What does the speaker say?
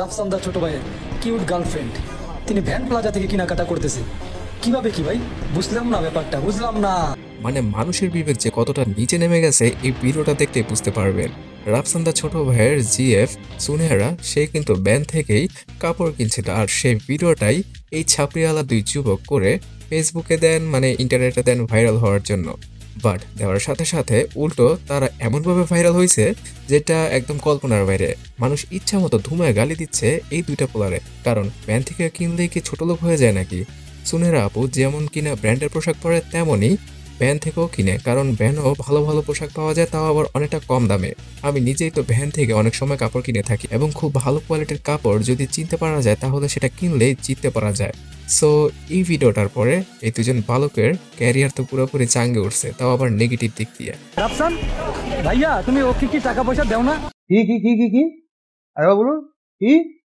রাফসানদার ছোট ভাইয়ের cute girlfriend, তিনি ভ্যান প্লাজা থেকে কেনাকাটা করতেছে। কিভাবে কি ভাই, বুঝলাম না ব্যাপারটা, বুঝলাম না। মানে মানুষের বিবেক যে কতটা নিচে নেমে গেছে এই ভিডিওটা দেখলে বুঝতে পারবেন। রাফসানদার ছোট ভাইয়ের জিএফ সুনেহরা সে কিন্তু ব্যান থেকেই কাপড় কিনছিল, আর সেই ভিডিওটাই এই ছাপড়িওয়ালা দুই যুবক করে ফেসবুকে দেন, মানে ইন্টারনেটে দেন ভাইরাল হওয়ার জন্য। বাট দেওয়ার সাথে সাথে উল্টো তারা এমনভাবে ভাইরাল হয়েছে যেটা একদম কল্পনার বাইরে। মানুষ ইচ্ছা মতো ধুমায় গালি দিচ্ছে এই দুইটা পোলারে, কারণ ব্যান থেকে কিনলেই কি ছোট লোক হয়ে যায় নাকি? সুনেরা আপু যেমন কিনা ব্র্যান্ডের পোশাক পরে তেমনই ভ্যান থেকেও কিনে, কারণ ভ্যানও ভালো ভালো পোশাক পাওয়া যায়, তাও আবার অনেকটা কম দামে। আমি নিজেই তো ভ্যান থেকে অনেক সময় কাপড় কিনে থাকি, এবং খুব ভালো কোয়ালিটির কাপড় যদি চিনতে পারা যায় তাহলে সেটা কিনলেই জিততে পারা যায়। সো এই ভিডিওটার পরে এই দুজন বালকের ক্যারিয়ার তো পুরোপুরি চাঙ্গে উঠছে, তাও আবার নেগেটিভ দিক দিয়ে। রাফসান ভাইয়া, তুমি ওকে কি টাকা পয়সা দাও না? কি কি কি কি কি আরে বলুন কি